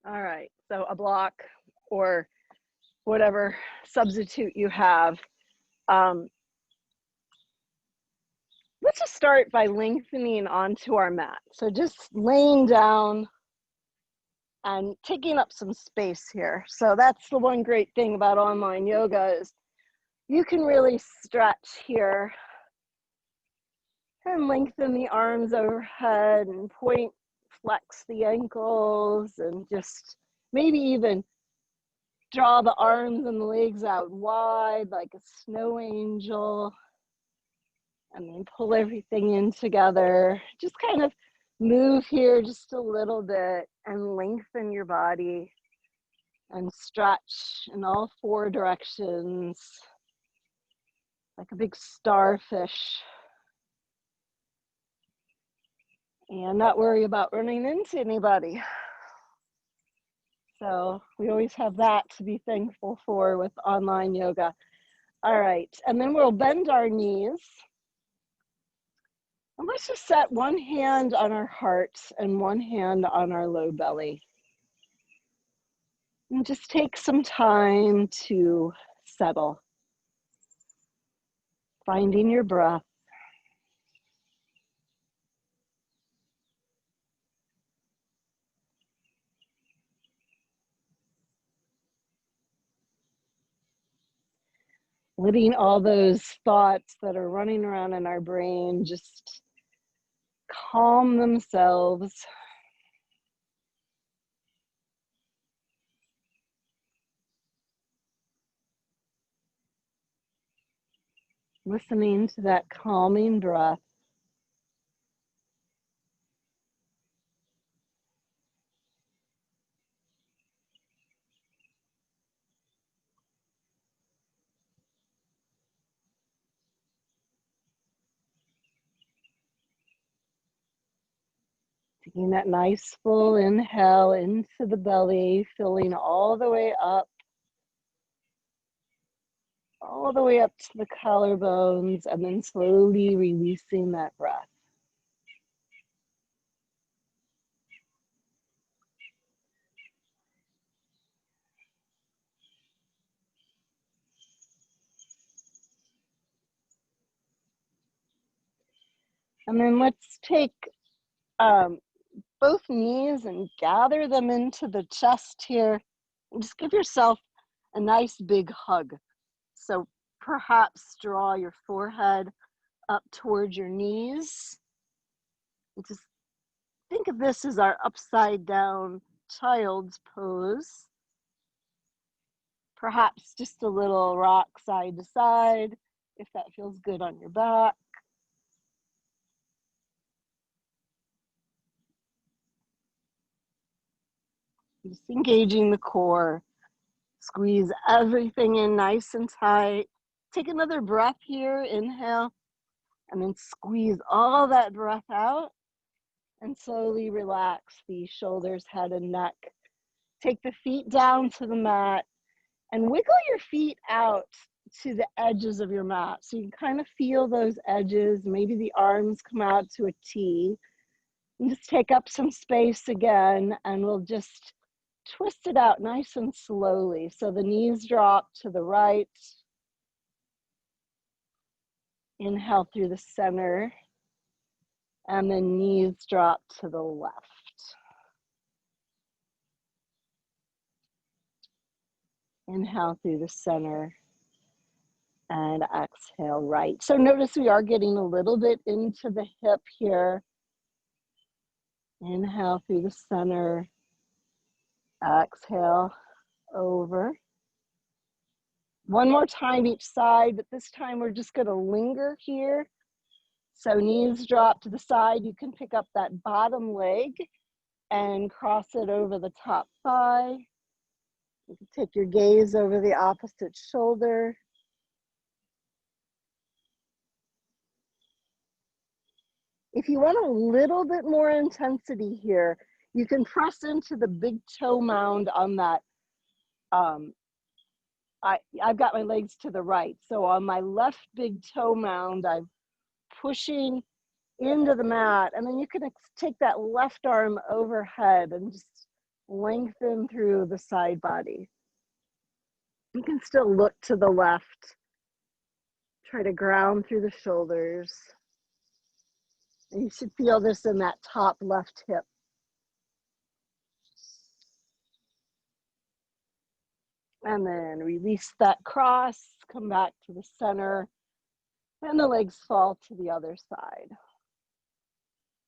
All right, so a block or whatever substitute you have. Um, let's just start by lengthening onto our mat. So just laying down and taking up some space here. So that's the one great thing about online yoga is you can really stretch here and lengthen the arms overhead and point, flex the ankles, and just maybe even draw the arms and the legs out wide like a snow angel, and then pull everything in together. Just kind of move here just a little bit and lengthen your body and stretch in all four directions like a big starfish. And not worry about running into anybody. So we always have that to be thankful for with online yoga. All right, and then we'll bend our knees. And let's just set one hand on our heart and one hand on our low belly. And just take some time to settle, finding your breath. Letting all those thoughts that are running around in our brain just calm themselves. Listening to that calming breath. Taking that nice full inhale into the belly, filling all the way up to the collarbones, and then slowly releasing that breath. And then let's take both knees and gather them into the chest here. And just give yourself a nice big hug. So perhaps draw your forehead up towards your knees. And just think of this as our upside down child's pose. Perhaps just a little rock side to side, if that feels good on your back. Just engaging the core. Squeeze everything in nice and tight. Take another breath here, inhale, and then squeeze all that breath out and slowly relax the shoulders, head, and neck. Take the feet down to the mat and wiggle your feet out to the edges of your mat. So you can kind of feel those edges. Maybe the arms come out to a T. And just take up some space again, and we'll just twist it out nice and slowly. So the knees drop to the right. Inhale through the center, and the knees drop to the left. Inhale through the center, and exhale right. So notice we are getting a little bit into the hip here. Inhale through the center, exhale over. One more time each side, but this time we're just going to linger here. So knees drop to the side. You can pick up that bottom leg and cross it over the top thigh. You can take your gaze over the opposite shoulder. If you want a little bit more intensity here, you can press into the big toe mound on that. I've got my legs to the right. So on my left big toe mound, I'm pushing into the mat. And then you can take that left arm overhead and just Lengthen through the side body. You can still look to the left. Try to ground through the shoulders. And you should feel this in that top left hip. And then release that cross, come back to the center, and the legs fall to the other side.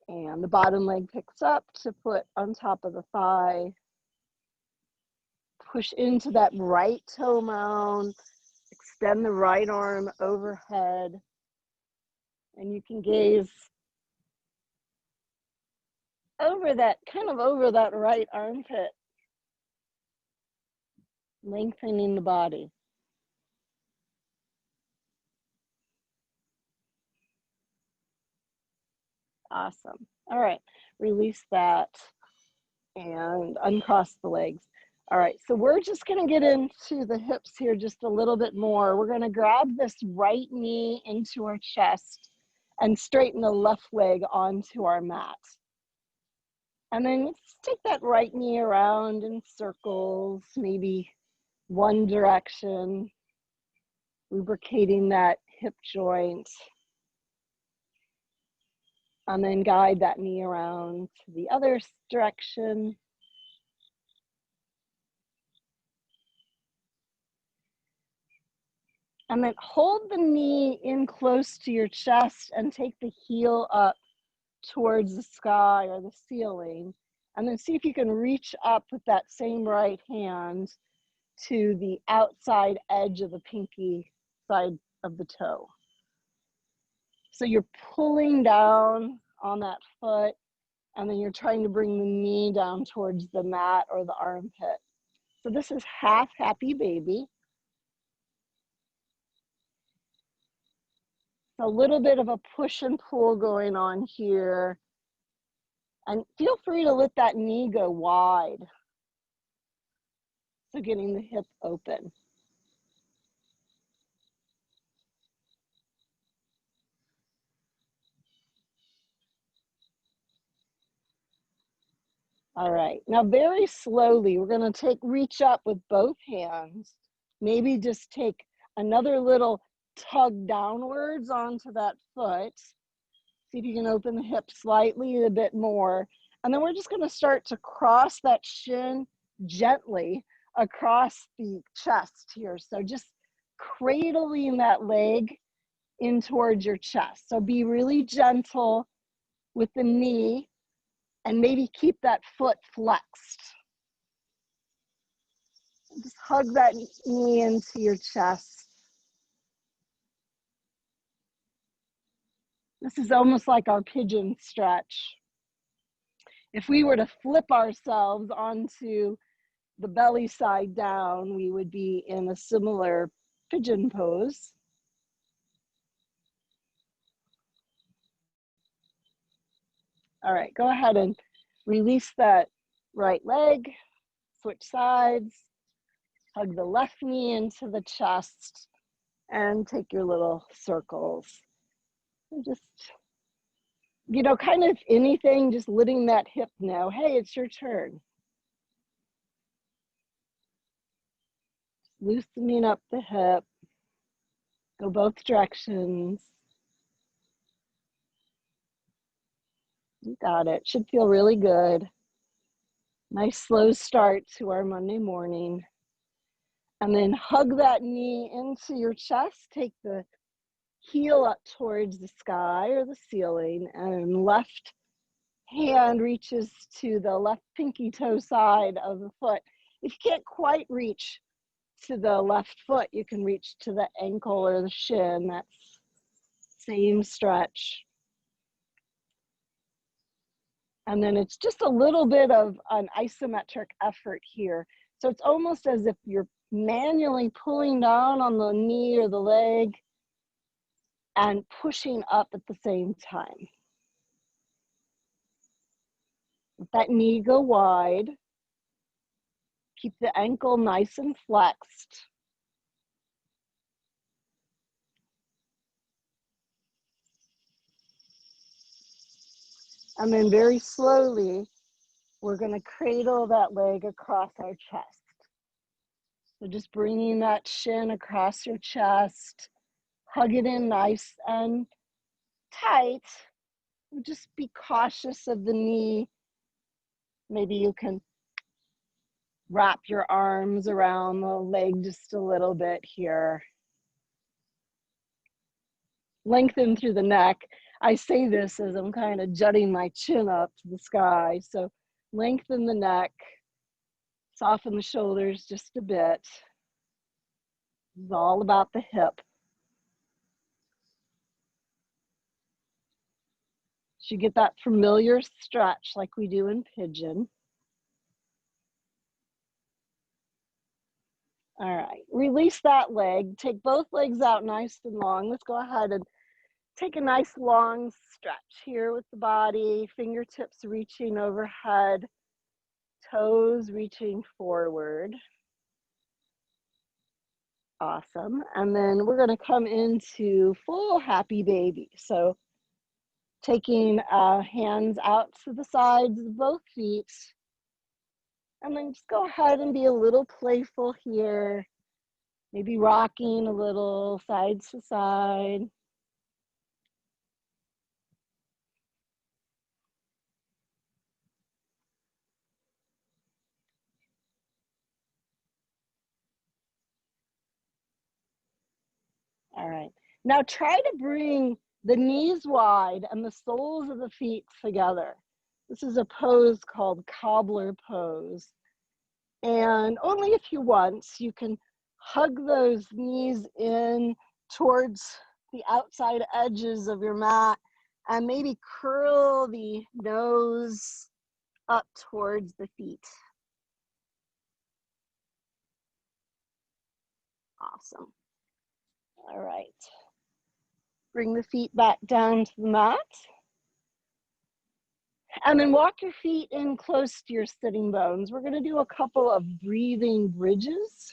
And the bottom leg picks up to put on top of the thigh. Push into that right toe mound. Extend the right arm overhead. And you can gaze over that, kind of over that right armpit. Lengthening the body. Awesome. All right, release that and uncross the legs. All right, so we're just gonna get into the hips here just a little bit more. We're gonna grab this right knee into our chest and straighten the left leg onto our mat. And then just take that right knee around in circles, maybe one direction, lubricating that hip joint. And then guide that knee around to the other direction. And then hold the knee in close to your chest and take the heel up towards the sky or the ceiling. And then see if you can reach up with that same right hand to the outside edge of the pinky side of the toe. So you're pulling down on that foot, and then you're trying to bring the knee down towards the mat or the armpit. So this is half happy baby. A little bit of a push and pull going on here. And feel free to let that knee go wide. So getting the hip open. All right, now very slowly, we're gonna reach up with both hands. Maybe just take another little tug downwards onto that foot. See if you can open the hip slightly a bit more. And then we're just gonna start to cross that shin gently across the chest here. So just cradling that leg in towards your chest. So be really gentle with the knee and maybe keep that foot flexed. Just hug that knee into your chest. This is almost like our pigeon stretch. If we were to flip ourselves onto the belly side down, we would be in a similar pigeon pose. All right, go ahead and release that right leg, switch sides, hug the left knee into the chest, and take your little circles. And just, you know, kind of anything, just letting that hip know, hey, it's your turn. Loosening up the hip, go both directions. You got it. Should feel really good. Nice slow start to our Monday morning. And then hug that knee into your chest. Take the heel up towards the sky or the ceiling, and left hand reaches to the left pinky toe side of the foot. If you can't quite reach to the left foot, you can reach to the ankle or the shin. That's same stretch. And then it's just a little bit of an isometric effort here. So it's almost as if you're manually pulling down on the knee or the leg and pushing up at the same time. Let that knee go wide. Keep the ankle nice and flexed. And then very slowly, we're going to cradle that leg across our chest. So just bringing that shin across your chest, hug it in nice and tight. Just be cautious of the knee. Maybe you can wrap your arms around the leg just a little bit here. Lengthen through the neck. I say this as I'm kind of jutting my chin up to the sky. So lengthen the neck, soften the shoulders just a bit. It's all about the hip. You get that familiar stretch like we do in pigeon. All right, release that leg. Take both legs out nice and long. Let's go ahead and take a nice long stretch here with the body, fingertips reaching overhead, toes reaching forward. Awesome. And then we're going to come into full happy baby. So taking hands out to the sides of both feet. And then just go ahead and be a little playful here. Maybe rocking a little side to side. All right. Now try to bring the knees wide and the soles of the feet together. This is a pose called cobbler pose. And only if you want, you can hug those knees in towards the outside edges of your mat and maybe curl the nose up towards the feet. Awesome. All right. Bring the feet back down to the mat. And then walk your feet in close to your sitting bones. We're going to do a couple of breathing bridges.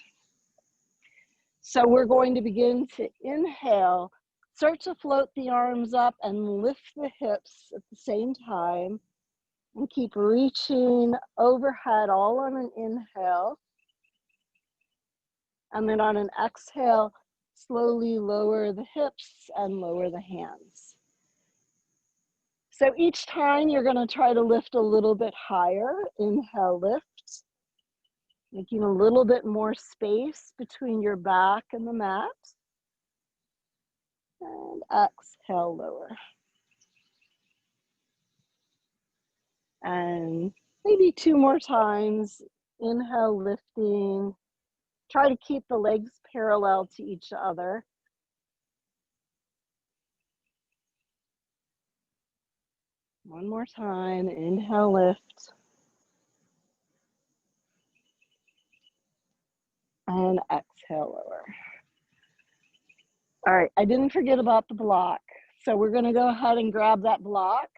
So we're going to begin to inhale, start to float the arms up and lift the hips at the same time. And keep reaching overhead all on an inhale. And then on an exhale, slowly lower the hips and lower the hands. So each time you're going to try to lift a little bit higher. Inhale, lift. Making a little bit more space between your back and the mat. And exhale, lower. And maybe 2 more times. Inhale, lifting. Try to keep the legs parallel to each other. One more time. Inhale, lift. And exhale, lower. All right, I didn't forget about the block. So we're going to go ahead and grab that block.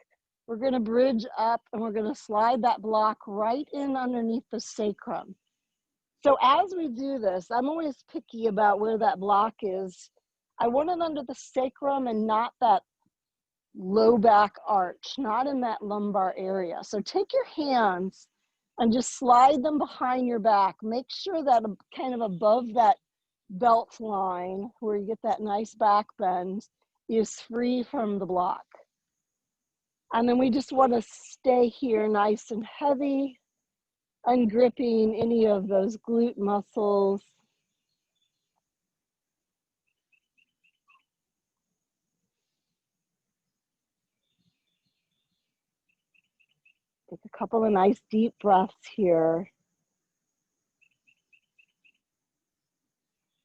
We're going to bridge up and we're going to slide that block right in underneath the sacrum. So as we do this, I'm always picky about where that block is. I want it under the sacrum and not that low back arch, not in that lumbar area. So take your hands and just slide them behind your back. Make sure that kind of above that belt line where you get that nice back bend is free from the block. And then we just want to stay here nice and heavy, ungripping any of those glute muscles. Take a couple of nice deep breaths here.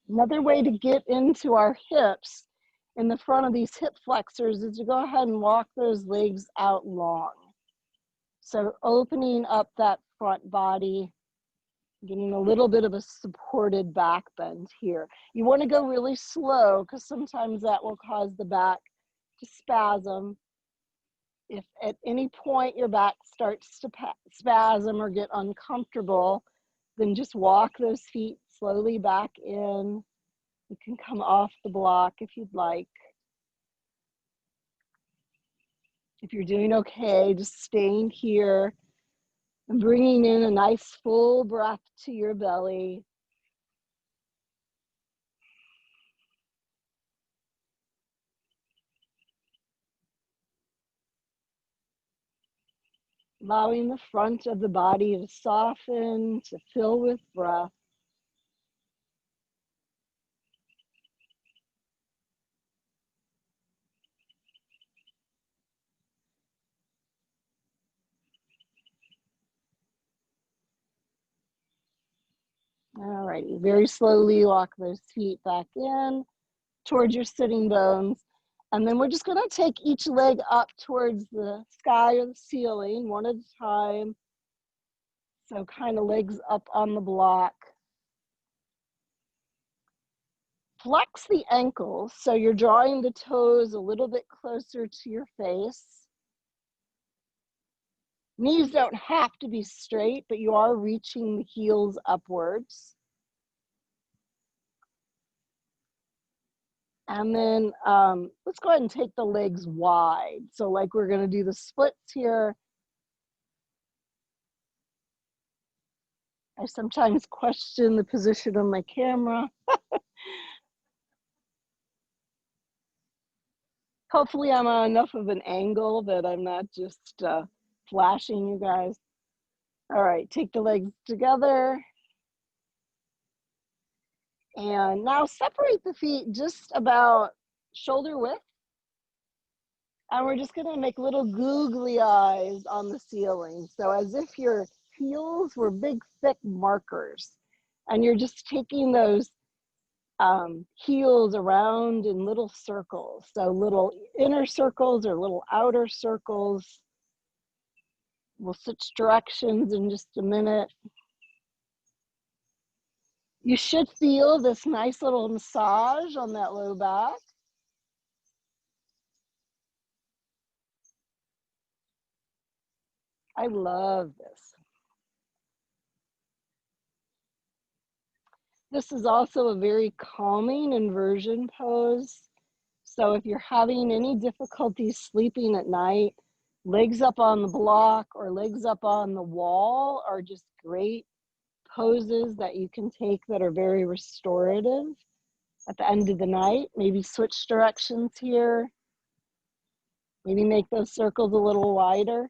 Another way to get into our hips in the front of these hip flexors is to go ahead and walk those legs out long. So opening up that front body, getting a little bit of a supported back bend here. You want to go really slow because sometimes that will cause the back to spasm. If at any point your back starts to spasm or get uncomfortable, then just walk those feet slowly back in. You can come off the block if you'd like. If you're doing okay, just staying here And bringing in a nice full breath to your belly. Allowing the front of the body to soften, to fill with breath. All righty, very slowly walk those feet back in towards your sitting bones. And then we're just gonna take each leg up towards the sky or the ceiling one at a time. So kind of legs up on the block. Flex the ankles, so you're drawing the toes a little bit closer to your face. Knees don't have to be straight, but you are reaching the heels upwards. And then let's go ahead and take the legs wide. So like we're gonna do the splits here. I sometimes question the position of my camera. Hopefully I'm on enough of an angle that I'm not just flashing you guys. All right, take the legs together. And now separate the feet just about shoulder width. And we're just gonna make little googly eyes on the ceiling. So as if your heels were big, thick markers. And you're just taking those heels around in little circles. So little inner circles or little outer circles. We'll switch directions in just a minute. You should feel this nice little massage on that low back. I love this. This is also a very calming inversion pose. So if you're having any difficulty sleeping at night, legs up on the block or legs up on the wall are just great poses that you can take that are very restorative at the end of the night. Maybe switch directions here. Maybe make those circles a little wider.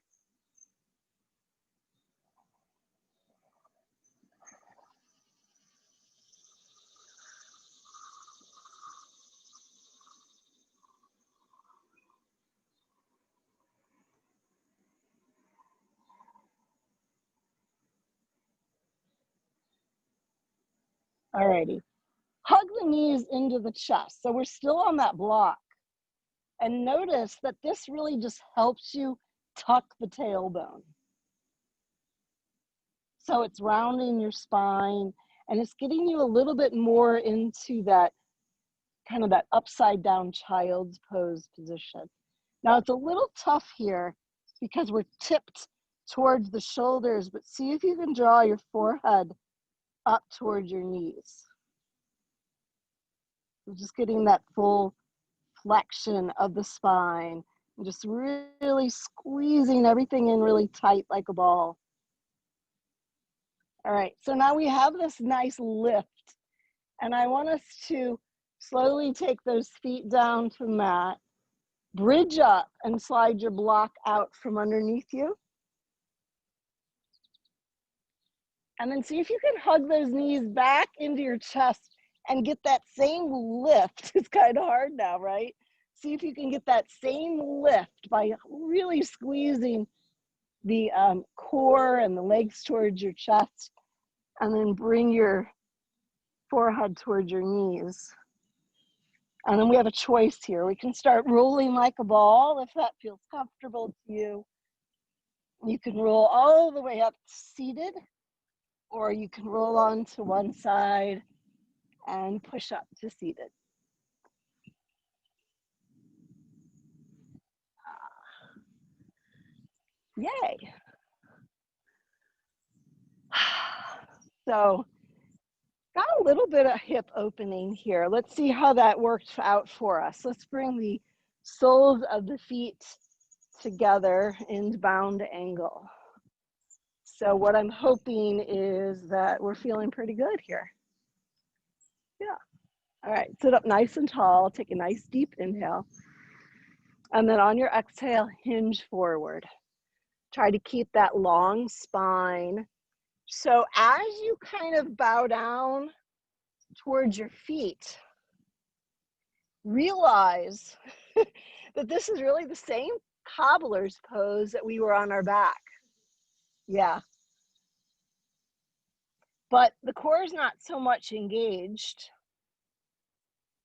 Alrighty. Hug the knees into the chest. So we're still on that block. And notice that this really just helps you tuck the tailbone. So it's rounding your spine and it's getting you a little bit more into that kind of that upside down child's pose position. Now it's a little tough here because we're tipped towards the shoulders, but see if you can draw your forehead up towards your knees. We're just getting that full flexion of the spine and just really squeezing everything in really tight like a ball. All right, so now we have this nice lift and I want us to slowly take those feet down to the mat, bridge up and slide your block out from underneath you. And then see if you can hug those knees back into your chest and get that same lift. It's kind of hard now, right? See if you can get that same lift by really squeezing the core and the legs towards your chest, and then bring your forehead towards your knees. And then we have a choice here. We can start rolling like a ball if that feels comfortable to you. You can roll all the way up seated, or you can roll on to one side and push up to seated. Yay. So got a little bit of hip opening here. Let's see how that worked out for us. Let's bring the soles of the feet together in bound angle. So what I'm hoping is that we're feeling pretty good here. Yeah. All right, sit up nice and tall. Take a nice deep inhale. And then on your exhale, hinge forward. Try to keep that long spine. So as you kind of bow down towards your feet, realize that this is really the same cobbler's pose that we were on our back. Yeah. But the core is not so much engaged.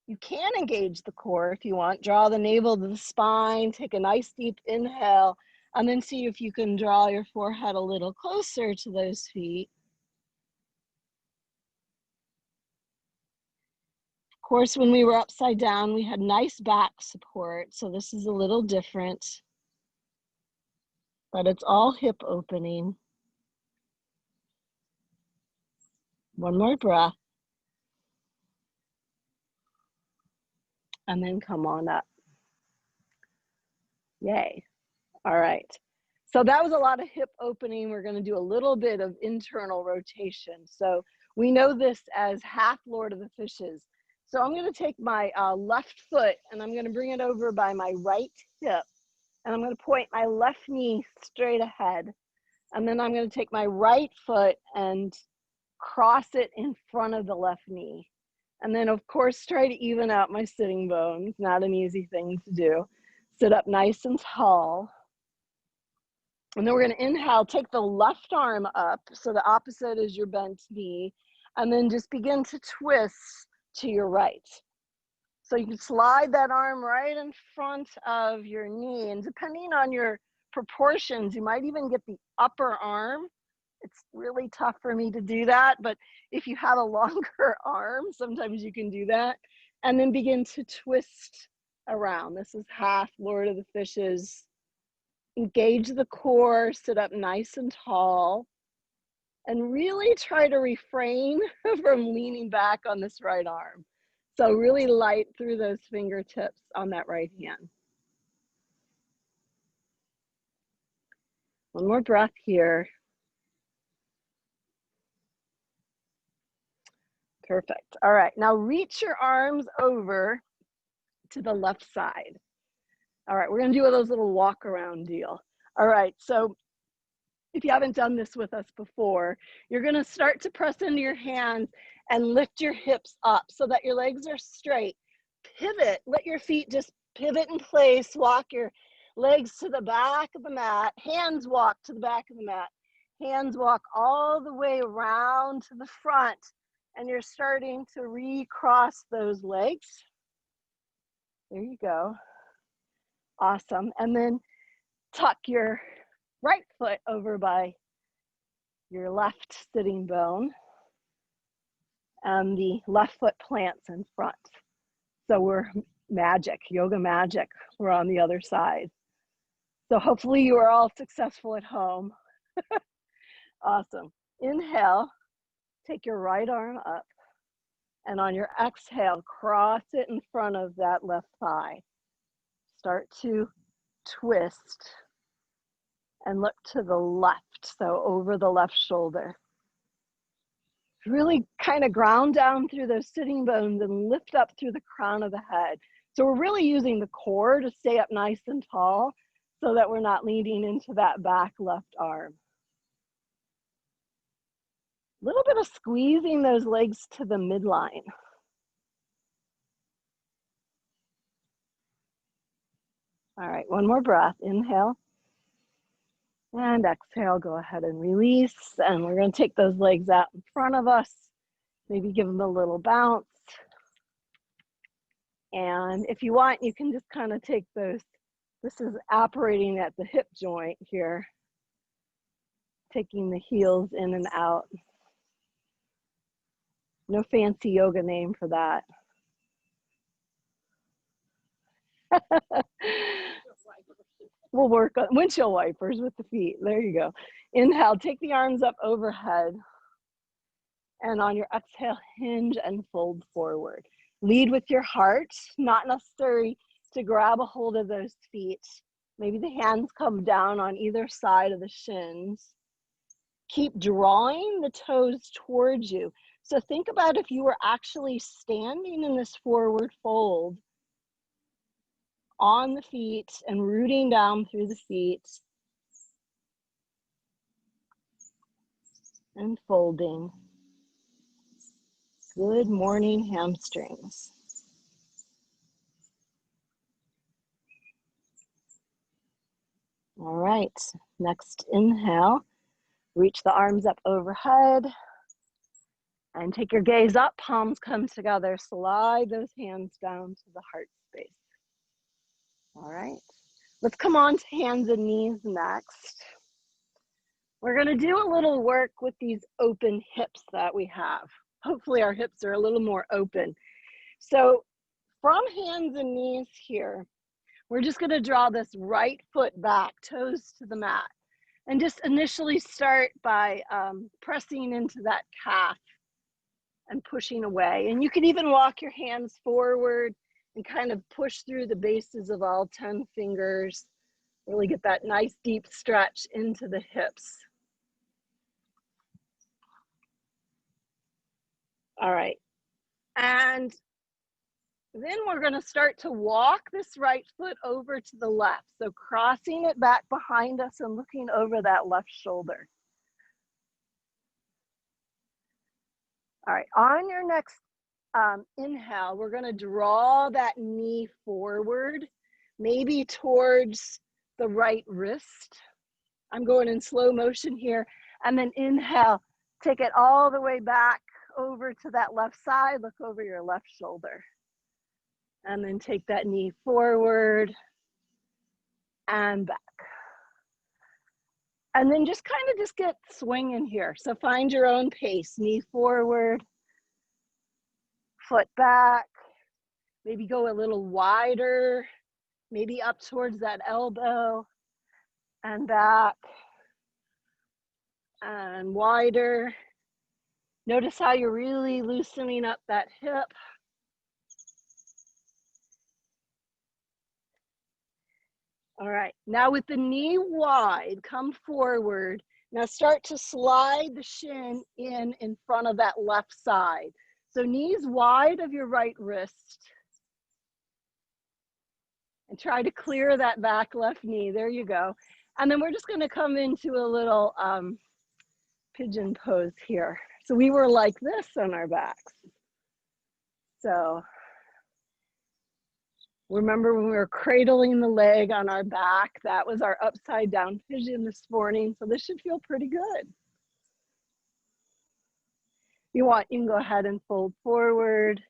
You can engage the core if you want. Draw the navel to the spine, take a nice deep inhale, and then see if you can draw your forehead a little closer to those feet. Of course, when we were upside down, we had nice back support, so this is a little different, but it's all hip opening. One more breath. And then come on up. Yay. All right. So that was a lot of hip opening. We're going to do a little bit of internal rotation. So we know this as half Lord of the Fishes. So I'm going to take my left foot and I'm going to bring it over by my right hip. And I'm going to point my left knee straight ahead. And then I'm going to take my right foot and cross it in front of the left knee. And then of course, try to even out my sitting bones. Not an easy thing to do. Sit up nice and tall. And then we're going to inhale, take the left arm up. So the opposite is your bent knee. And then just begin to twist to your right. So you can slide that arm right in front of your knee. And depending on your proportions, you might even get the upper arm. It's really tough for me to do that, but if you have a longer arm, sometimes you can do that. And then begin to twist around. This is half Lord of the Fishes. Engage the core, sit up nice and tall, and really try to refrain from leaning back on this right arm. So really light through those fingertips on that right hand. One more breath here. Perfect. All right, now reach your arms over to the left side. All right, we're gonna do a those little walk around deal. All right, so if you haven't done this with us before, you're gonna start to press into your hands and lift your hips up so that your legs are straight. Pivot, let your feet just pivot in place, walk your legs to the back of the mat, hands walk to the back of the mat, hands walk all the way around to the front, and you're starting to recross those legs. There you go. Awesome. And then tuck your right foot over by your left sitting bone, and the left foot plants in front. So we're magic, yoga magic. We're on the other side. So hopefully you are all successful at home. Awesome. Inhale, take your right arm up, and on your exhale, cross it in front of that left thigh. Start to twist and look to the left, so over the left shoulder. Really kind of ground down through those sitting bones and lift up through the crown of the head. So we're really using the core to stay up nice and tall so that we're not leaning into that back left arm. A little bit of squeezing those legs to the midline. All right, one more breath. Inhale. And exhale, go ahead and release. And we're going to take those legs out in front of us. Maybe give them a little bounce. And if you want, you can just kind of take those. This is operating at the hip joint here. Taking the heels in and out. No fancy yoga name for that. We'll work on windshield wipers with the feet. There you go. Inhale, take the arms up overhead. And on your exhale, hinge and fold forward. Lead with your heart, not necessary to grab a hold of those feet. Maybe the hands come down on either side of the shins. Keep drawing the toes towards you. So think about if you were actually standing in this forward fold on the feet and rooting down through the feet and folding. Good morning, hamstrings. All right, next inhale, reach the arms up overhead and take your gaze up, palms come together, slide those hands down to the heart space. All right, let's come on to hands and knees next. We're gonna do a little work with these open hips that we have. Hopefully our hips are a little more open. So from hands and knees here, we're just gonna draw this right foot back, toes to the mat. And just initially start by pressing into that calf and pushing away. And you can even walk your hands forward and kind of push through the bases of all 10 fingers. Really get that nice deep stretch into the hips. All right, and then we're gonna start to walk this right foot over to the left. So crossing it back behind us and looking over that left shoulder. All right, on your next inhale, we're gonna draw that knee forward, maybe towards the right wrist. I'm going in slow motion here. And then inhale, take it all the way back over to that left side, look over your left shoulder. And then take that knee forward and back. And then just kind of just get swinging here. So find your own pace, knee forward, foot back, maybe go a little wider, maybe up towards that elbow and back and wider. Notice how you're really loosening up that hip. All right, now with the knee wide, come forward. Now start to slide the shin in front of that left side. So knees wide of your right wrist. And try to clear that back left knee, there you go. And then we're just gonna come into a little pigeon pose here. So we were like this on our backs. So remember when we were cradling the leg on our back, that was our upside down pigeon this morning. So this should feel pretty good. If you want, you can go ahead and fold forward.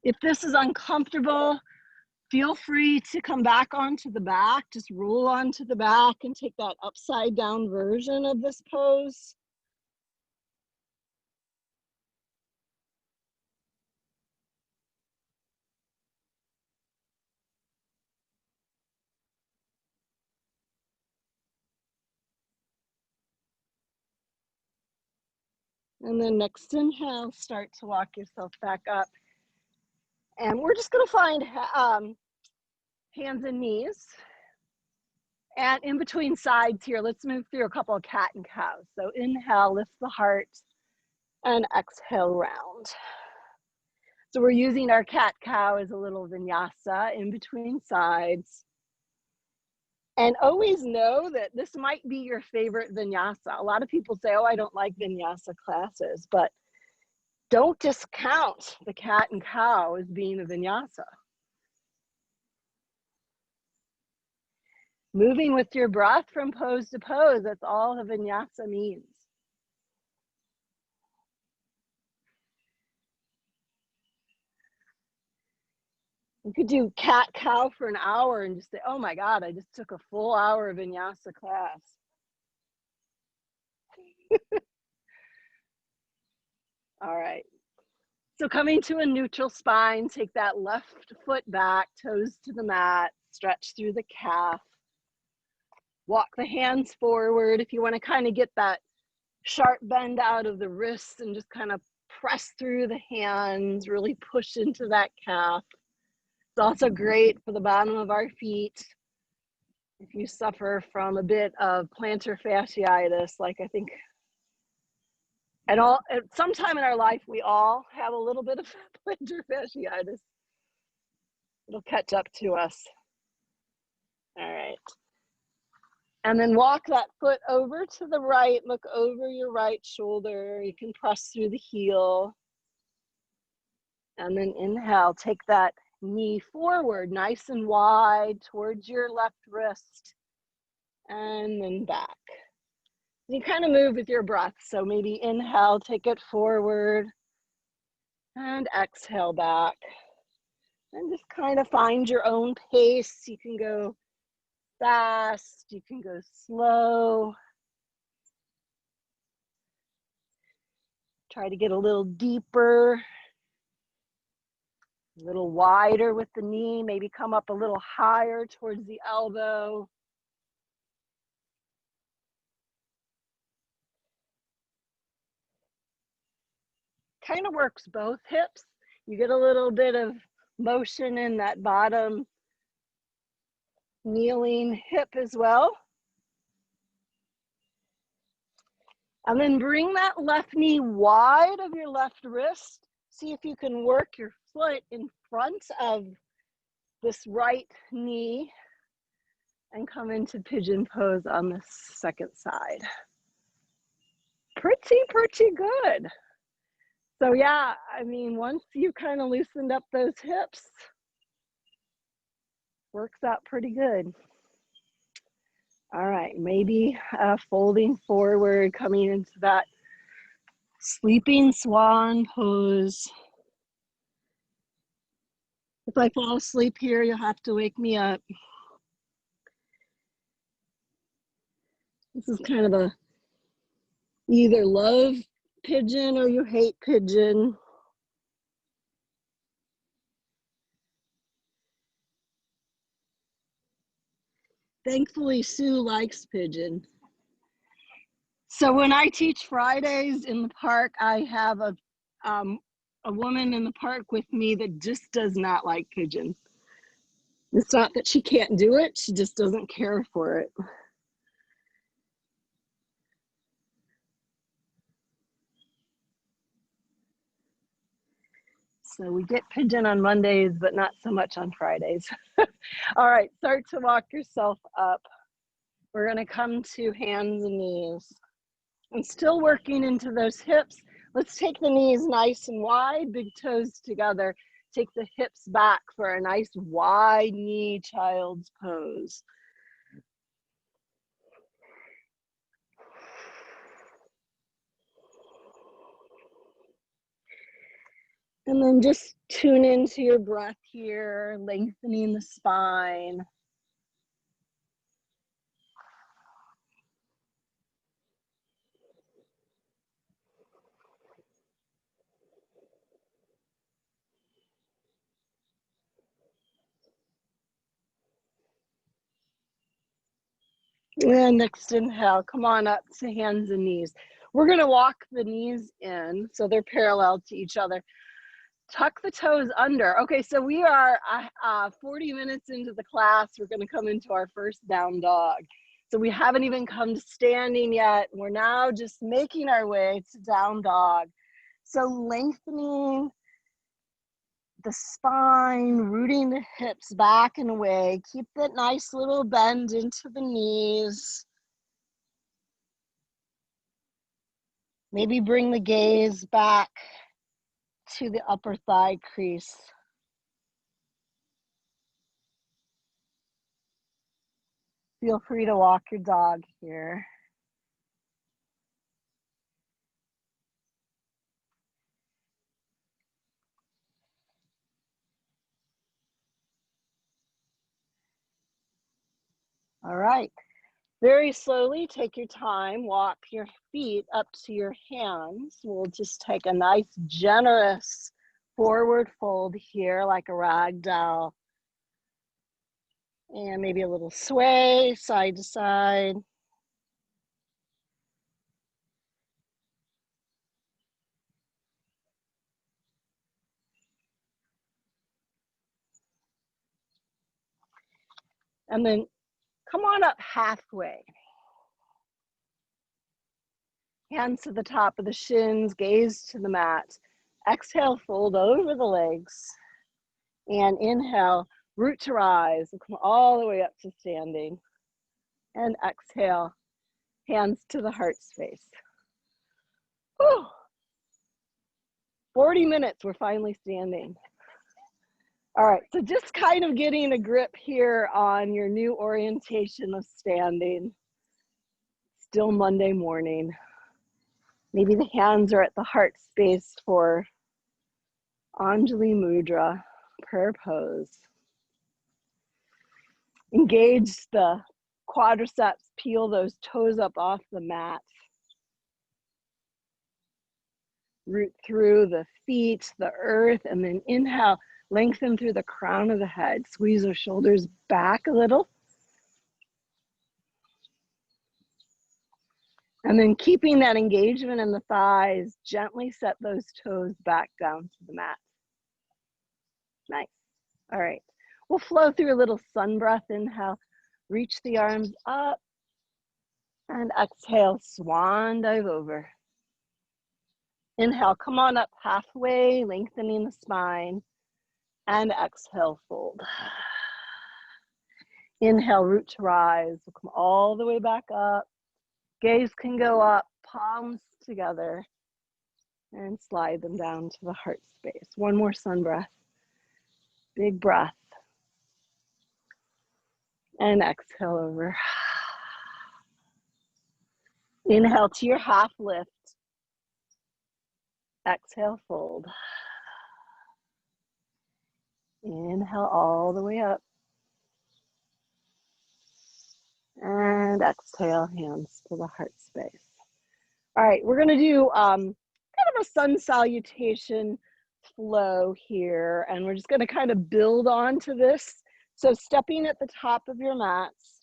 If this is uncomfortable, feel free to come back onto the back, just roll onto the back and take that upside down version of this pose. And then next inhale, start to walk yourself back up. And we're just gonna find hands and knees. And in between sides here, let's move through a couple of cat and cows. So inhale, lift the heart, and exhale, round. So we're using our cat-cow as a little vinyasa in between sides. And always know that this might be your favorite vinyasa. A lot of people say, oh, I don't like vinyasa classes, but don't discount the cat and cow as being a vinyasa. Moving with your breath from pose to pose, that's all a vinyasa means. You could do cat-cow for an hour and just say, oh my God, I just took a full hour of vinyasa class. All right. So coming to a neutral spine, take that left foot back, toes to the mat, stretch through the calf. Walk the hands forward. If you want to kind of get that sharp bend out of the wrists and just kind of press through the hands, really push into that calf. It's also great for the bottom of our feet. If you suffer from a bit of plantar fasciitis, like I think at some time in our life, we all have a little bit of plantar fasciitis. It'll catch up to us. All right. And then walk that foot over to the right, look over your right shoulder. You can press through the heel. And then inhale, take that knee forward, nice and wide towards your left wrist. And then back. You kind of move with your breath. So maybe inhale, take it forward. And exhale back. And just kind of find your own pace. You can go fast, you can go slow. Try to get a little deeper, a little wider with the knee, maybe come up a little higher towards the elbow. Kind of works both hips. You get a little bit of motion in that bottom kneeling hip as well. And then bring that left knee wide of your left wrist. See if you can work your foot in front of this right knee and come into pigeon pose on the second side. Pretty good. So yeah, I mean, once you kind of loosened up those hips, works out pretty good. All right, maybe folding forward, coming into that sleeping swan pose. If I fall asleep here, you'll have to wake me up. This is kind of a, you either love pigeon or you hate pigeon. Thankfully, Sue likes pigeon. So when I teach Fridays in the park, I have a woman in the park with me that just does not like pigeon. It's not that she can't do it, she just doesn't care for it. So we get pigeon on Mondays, but not so much on Fridays. All right, start to walk yourself up. We're gonna come to hands and knees. And still working into those hips. Let's take the knees nice and wide, big toes together. Take the hips back for a nice wide knee child's pose. And then just tune into your breath here, lengthening the spine. And next inhale, come on up to hands and knees. We're gonna walk the knees in so they're parallel to each other. Tuck the toes under. Okay, so we are 40 minutes into the class. We're gonna come into our first down dog. So we haven't even come to standing yet. We're now just making our way to down dog. So lengthening the spine, rooting the hips back and away. Keep that nice little bend into the knees. Maybe bring the gaze back to the upper thigh crease. Feel free to walk your dog here. All right. Very slowly, take your time, walk your feet up to your hands. We'll just take a nice, generous forward fold here, like a rag doll. And maybe a little sway, side to side. And then Come on up halfway. Hands to the top of the shins, gaze to the mat. Exhale, fold over the legs. And inhale, root to rise. We'll come all the way up to standing. And exhale, hands to the heart space. Whew. 40 minutes, we're finally standing. All right, so just kind of getting a grip here on your new orientation of standing. Still Monday morning. Maybe the hands are at the heart space for Anjali Mudra, prayer pose. Engage the quadriceps, peel those toes up off the mat. Root through the feet, the earth, and then inhale, lengthen through the crown of the head. Squeeze those shoulders back a little. And then keeping that engagement in the thighs, gently set those toes back down to the mat. Nice. All right. We'll flow through a little sun breath. Inhale, reach the arms up. And exhale, swan dive over. Inhale, come on up halfway, lengthening the spine. And exhale, fold. Inhale, root to rise. We'll come all the way back up. Gaze can go up, palms together, and slide them down to the heart space. One more sun breath. Big breath. And exhale over. Inhale to your half lift. Exhale, fold. Inhale all the way up. And exhale, hands to the heart space. All right, we're gonna do kind of a sun salutation flow here, and we're just gonna kind of build on to this. So stepping at the top of your mats,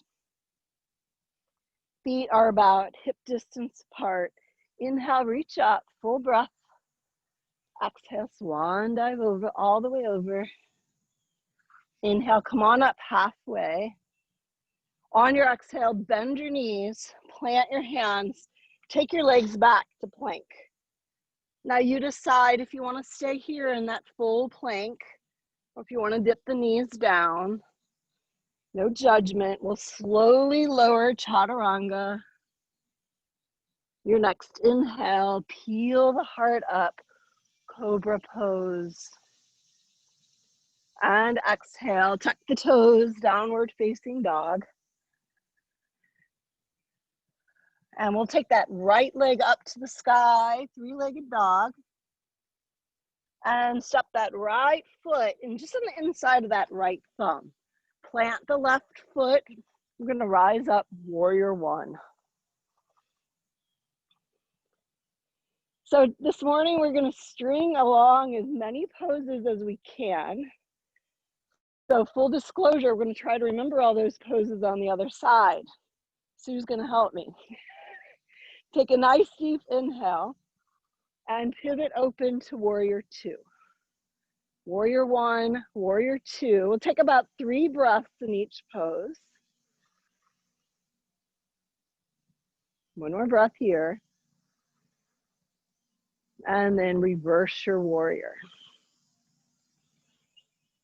feet are about hip distance apart. Inhale, reach up, full breath. Exhale, swan dive over, all the way over. Inhale, come on up halfway. On your exhale, bend your knees, plant your hands, take your legs back to plank. Now you decide if you want to stay here in that full plank or if you want to dip the knees down. No judgment. We'll slowly lower chaturanga. Your next inhale, peel the heart up, cobra pose. And exhale, tuck the toes, downward facing dog. And we'll take that right leg up to the sky, three-legged dog. And step that right foot in just on the inside of that right thumb. Plant the left foot. We're gonna rise up, warrior one. So this morning we're gonna string along as many poses as we can. So full disclosure, we're gonna try to remember all those poses on the other side. Sue's gonna help me. Take a nice deep inhale and pivot open to warrior two. Warrior one, warrior two. We'll take about 3 breaths in each pose. One more breath here. And then reverse your warrior.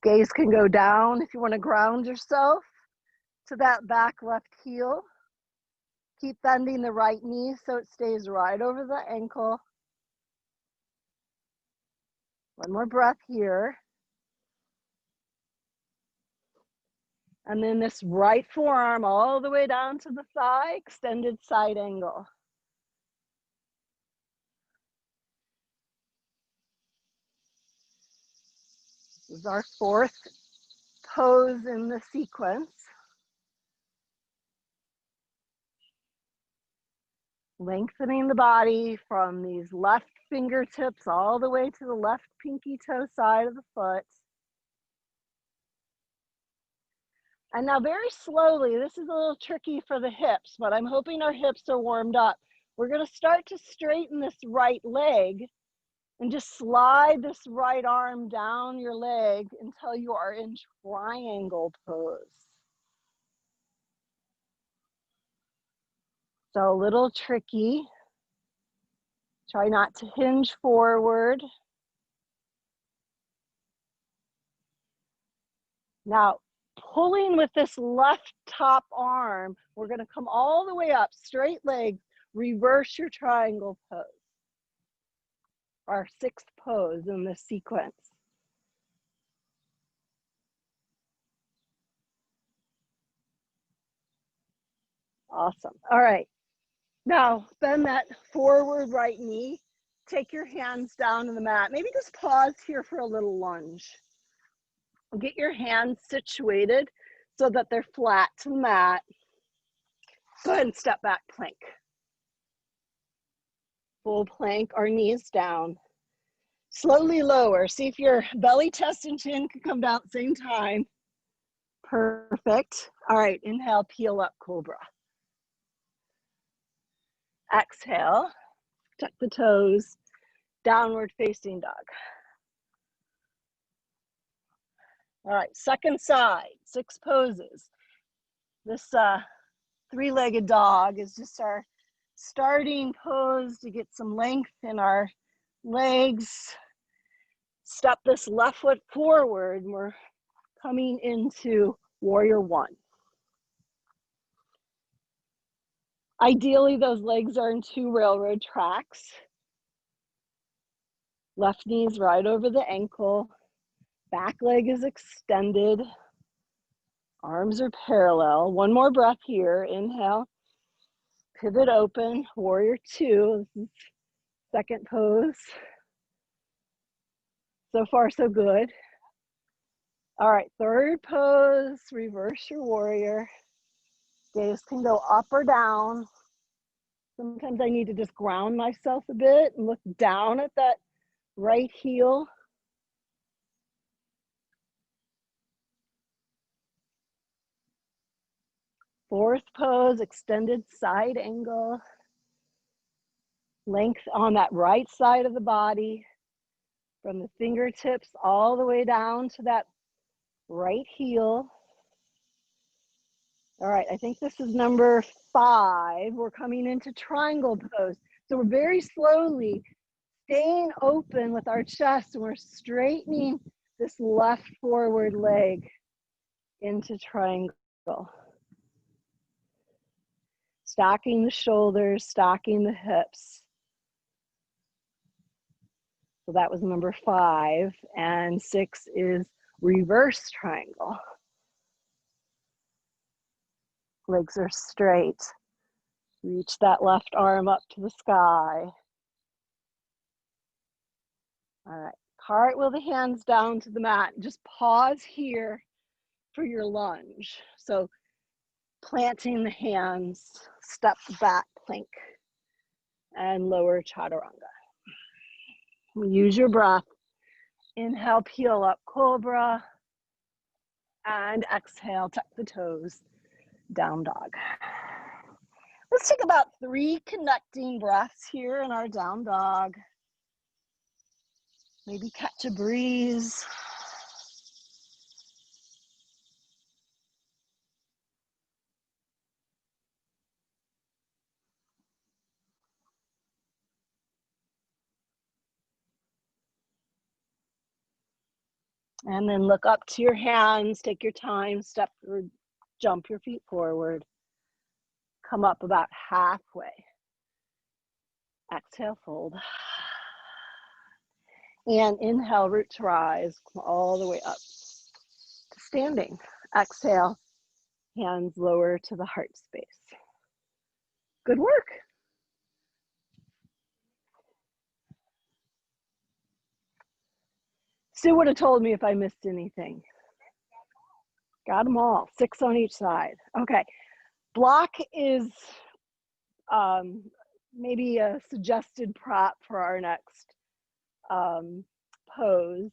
Gaze can go down if you want to ground yourself to that back left heel. Keep bending the right knee so it stays right over the ankle. One more breath here. And then this right forearm all the way down to the thigh, extended side angle. This is our 4th pose in the sequence. Lengthening the body from these left fingertips all the way to the left pinky toe side of the foot. And now very slowly, this is a little tricky for the hips, but I'm hoping our hips are warmed up. We're gonna start to straighten this right leg and just slide this right arm down your leg until you are in triangle pose. So a little tricky. Try not to hinge forward. Now, pulling with this left top arm, we're gonna come all the way up, straight legs, reverse your triangle pose. Our sixth pose in this sequence. Awesome. All right. Now, bend that forward right knee. Take your hands down to the mat. Maybe just pause here for a little lunge. Get your hands situated so that they're flat to the mat. Go ahead and step back plank. Full plank, our knees down. Slowly lower. See if your belly, chest, and chin can come down at the same time. Perfect. All right, inhale, peel up, cobra. Exhale, tuck the toes, downward facing dog. All right, second side, 6 poses. This three-legged dog is just our starting pose to get some length in our legs. Step this left foot forward, and we're coming into warrior one. Ideally, those legs are in 2 railroad tracks. Left knee's right over the ankle. Back leg is extended. Arms are parallel. One more breath here. Inhale. Pivot open. Warrior two. This is second pose. So far, so good. All right, third pose. Reverse your warrior. Gaze can go up or down. Sometimes I need to just ground myself a bit and look down at that right heel. Fourth pose, extended side angle. Length on that right side of the body, from the fingertips all the way down to that right heel. All right, I think this is number 5. We're coming into triangle pose. So we're very slowly staying open with our chest, and we're straightening this left forward leg into triangle. Stocking the shoulders, stocking the hips. So that was number 5, and 6 is reverse triangle. Legs are straight. Reach that left arm up to the sky. All right, cartwheel the hands down to the mat. Just pause here for your lunge. So planting the hands, step back plank, and lower chaturanga. Use your breath. Inhale, peel up, cobra. And exhale, tuck the toes, down dog. Let's take about 3 connecting breaths here in our down dog. Maybe catch a breeze. And then look up to your hands, take your time, step or jump your feet forward. Come up about halfway. Exhale, fold. And inhale, root to rise, come all the way up to standing. Exhale, hands lower to the heart space. Good work. Sue would have told me if I missed anything. Got them all, 6 on each side. Okay, block is maybe a suggested prop for our next pose.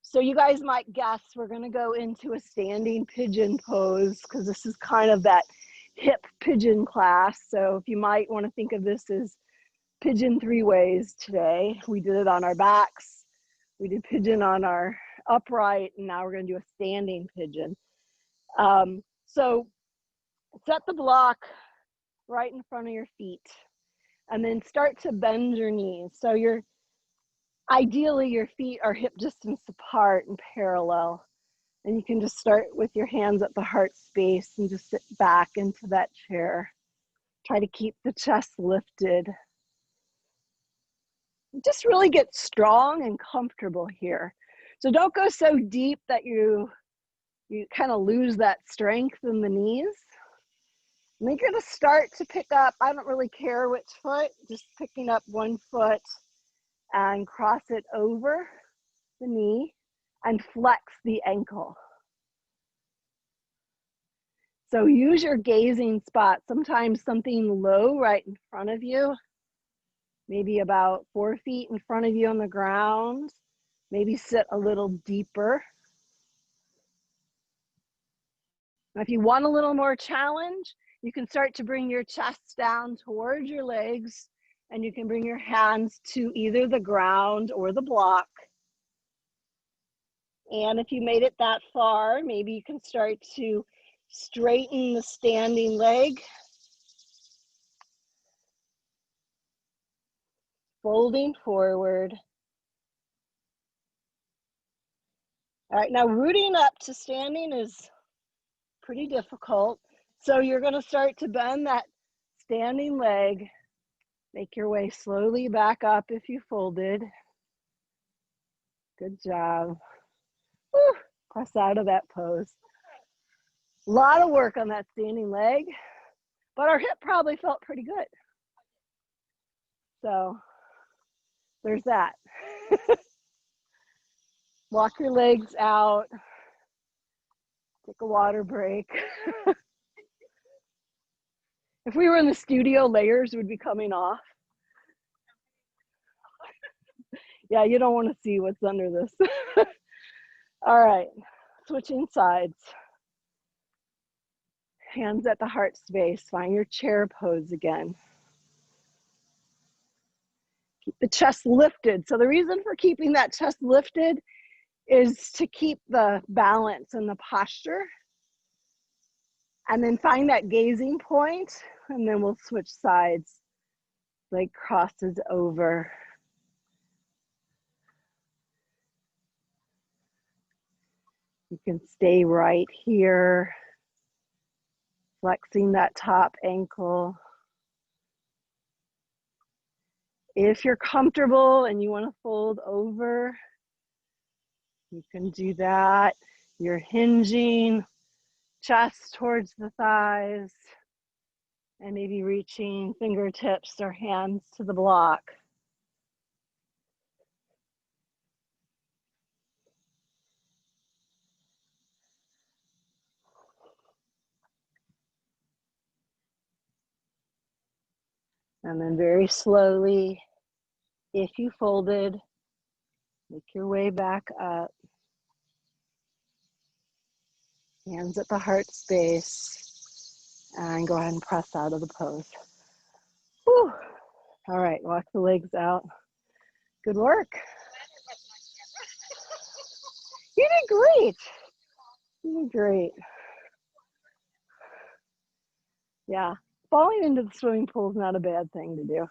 So you guys might guess we're gonna go into a standing pigeon pose because this is kind of that hip pigeon class. So if you might wanna think of this as pigeon 3 ways today. We did it on our backs, we did pigeon on our upright, and now we're gonna do a standing pigeon. So set the block right in front of your feet. And then start to bend your knees. So ideally your feet are hip distance apart and parallel. And you can just start with your hands at the heart space and just sit back into that chair. Try to keep the chest lifted. Just really get strong and comfortable here. So don't go so deep that you kind of lose that strength in the knees. And you're going to start to pick up, I don't really care which foot, just picking up one foot and cross it over the knee and flex the ankle. So use your gazing spot, sometimes something low right in front of you, maybe about 4 feet in front of you on the ground. Maybe sit a little deeper. If you want a little more challenge, you can start to bring your chest down towards your legs, and you can bring your hands to either the ground or the block. And if you made it that far, maybe you can start to straighten the standing leg, folding forward. All right, now rooting up to standing is pretty difficult. So you're going to start to bend that standing leg. Make your way slowly back up if you folded. Good job. Whew. Press out of that pose. A lot of work on that standing leg, but our hip probably felt pretty good. So there's that. Walk your legs out. Take a water break. If we were in the studio, layers would be coming off. Yeah, you don't want to see what's under this. All right, switching sides. Hands at the heart space. Find your chair pose again. Keep the chest lifted. So the reason for keeping that chest lifted is to keep the balance and the posture. And then find that gazing point, and then we'll switch sides. Leg crosses over. You can stay right here, flexing that top ankle. If you're comfortable and you want to fold over, you can do that. You're hinging, chest towards the thighs, and maybe reaching fingertips or hands to the block. And then very slowly, if you folded, make your way back up. Hands at the heart space. And go ahead and press out of the pose. Whew. All right, walk the legs out. Good work. You did great. You did great. Yeah, falling into the swimming pool is not a bad thing to do.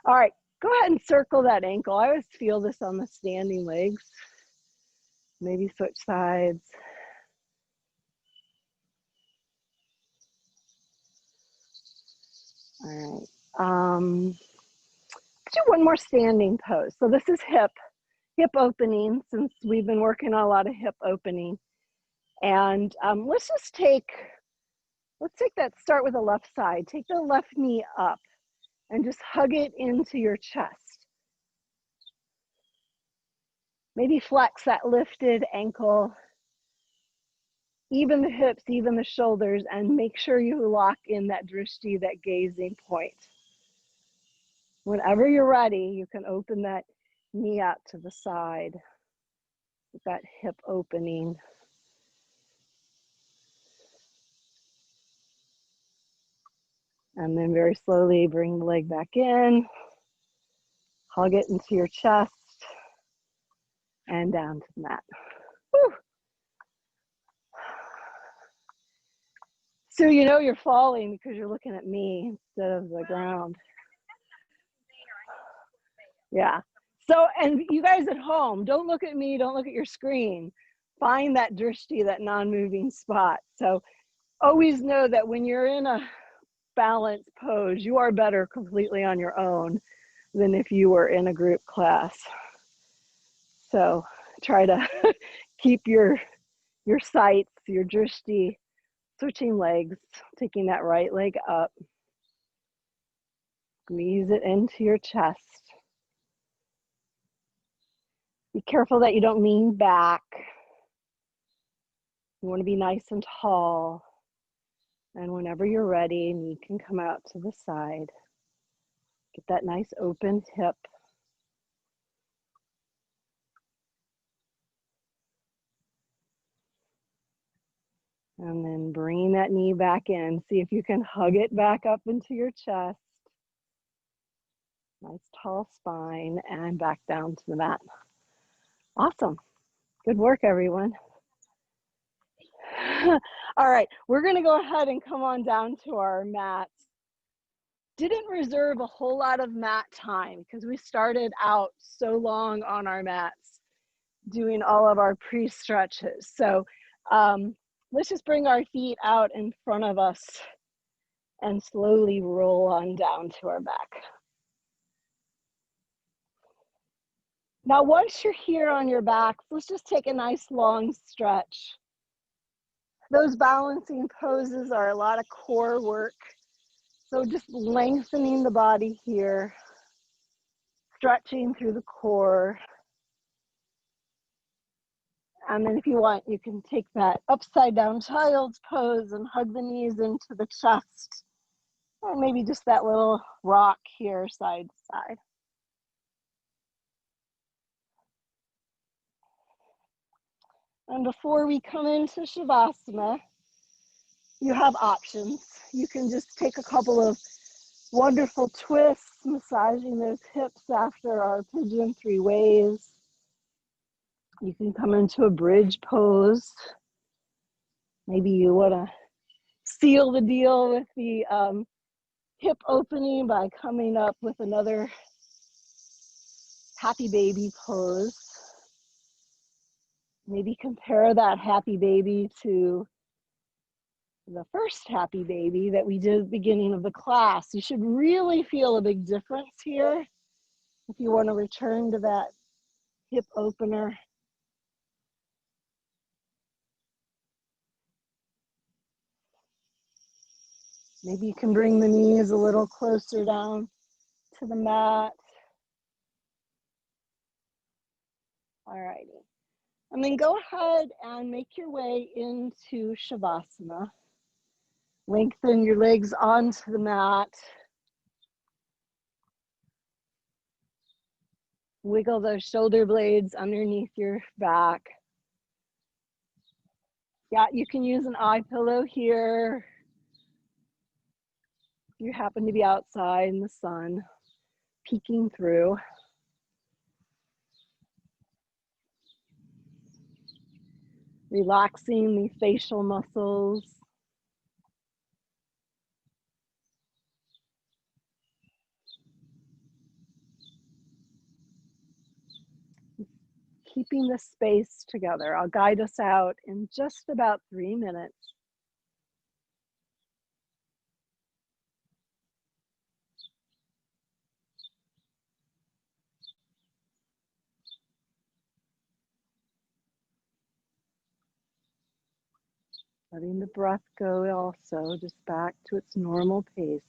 All right, go ahead and circle that ankle. I always feel this on the standing legs. Maybe switch sides. All right. Do one more standing pose. So this is hip opening, since we've been working on a lot of hip opening. And let's take that, start with the left side. Take the left knee up and just hug it into your chest. Maybe flex that lifted ankle, even the hips, even the shoulders, and make sure you lock in that drishti, that gazing point. Whenever you're ready, you can open that knee out to the side with that hip opening. And then very slowly bring the leg back in, hug it into your chest, and down to the mat. Whew. So you know you're falling because you're looking at me instead of the ground. Yeah. So, and you guys at home, don't look at me, don't look at your screen. Find that drishti, that non-moving spot. So always know that when you're in a balanced pose, you are better completely on your own than if you were in a group class. So try to keep your sights, your drishti, switching legs, taking that right leg up. Squeeze it into your chest. Be careful that you don't lean back. You want to be nice and tall. And whenever you're ready, knee can come out to the side. Get that nice open hip. And then bring that knee back in. See if you can hug it back up into your chest. Nice tall spine and back down to the mat. Awesome. Good work, everyone. All right, we're going to go ahead and come on down to our mats. Didn't reserve a whole lot of mat time because we started out so long on our mats doing all of our pre-stretches. So let's just bring our feet out in front of us and slowly roll on down to our back. Now, once you're here on your back, let's just take a nice long stretch. Those balancing poses are a lot of core work. So just lengthening the body here, stretching through the core. And then if you want, you can take that upside down child's pose and hug the knees into the chest. Or maybe just that little rock here, side to side. And before we come into Shavasana, you have options. You can just take a couple of wonderful twists, massaging those hips after our pigeon 3 ways. You can come into a bridge pose. Maybe you want to seal the deal with the hip opening by coming up with another happy baby pose. Maybe compare that happy baby to the first happy baby that we did at the beginning of the class. You should really feel a big difference here if you want to return to that hip opener. Maybe you can bring the knees a little closer down to the mat. All righty. And then go ahead and make your way into Shavasana. Lengthen your legs onto the mat. Wiggle those shoulder blades underneath your back. Yeah, you can use an eye pillow here. If you happen to be outside in the sun, peeking through. Relaxing the facial muscles. Keeping the space together. I'll guide us out in just about 3 minutes. Letting the breath go also, just back to its normal pace.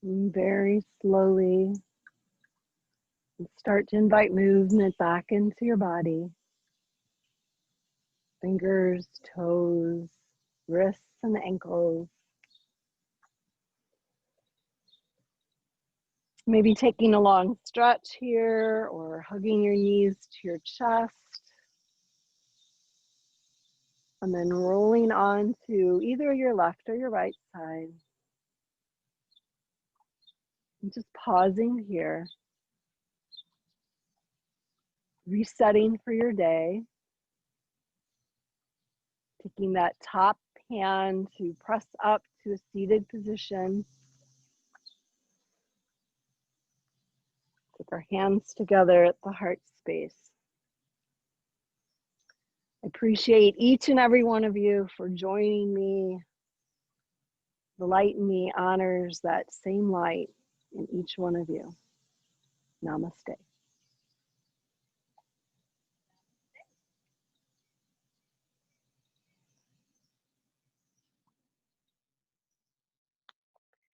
And very slowly, start to invite movement back into your body. Fingers, toes, wrists, and ankles. Maybe taking a long stretch here or hugging your knees to your chest. And then rolling on to either your left or your right side. And just pausing here. Resetting for your day. Taking that top hand to press up to a seated position. Take our hands together at the heart space. I appreciate each and every one of you for joining me. The light in me honors that same light in each one of you. Namaste.